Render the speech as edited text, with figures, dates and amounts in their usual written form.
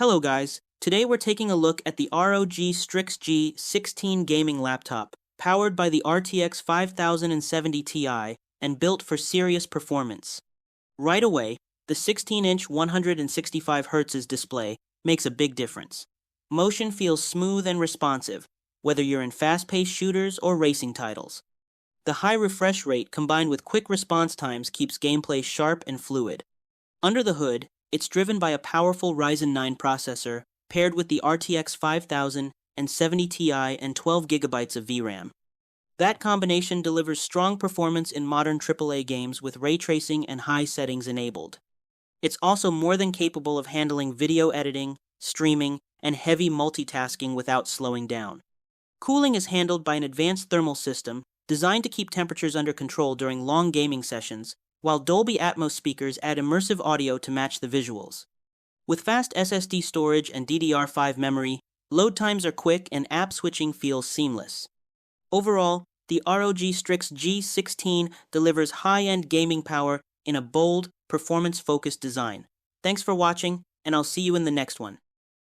Hello guys, today we're taking a look at the ROG Strix G16 gaming laptop, powered by the RTX 5070 Ti and built for serious performance. Right away, the 16-inch 165Hz display makes a big difference. Motion feels smooth and responsive, whether you're in fast-paced shooters or racing titles. The high refresh rate combined with quick response times keeps gameplay sharp and fluid. Under the hood, it's driven by a powerful Ryzen 9 processor paired with the RTX 5070 Ti and 12 GB of VRAM. That combination delivers strong performance in modern AAA games with ray tracing and high settings enabled. It's also more than capable of handling video editing, streaming, and heavy multitasking without slowing down. Cooling is handled by an advanced thermal system designed to keep temperatures under control during long gaming sessions, while Dolby Atmos speakers add immersive audio to match the visuals. With fast SSD storage and DDR5 memory, load times are quick and app switching feels seamless. Overall, the ROG Strix G16 delivers high-end gaming power in a bold, performance-focused design. Thanks for watching, and I'll see you in the next one.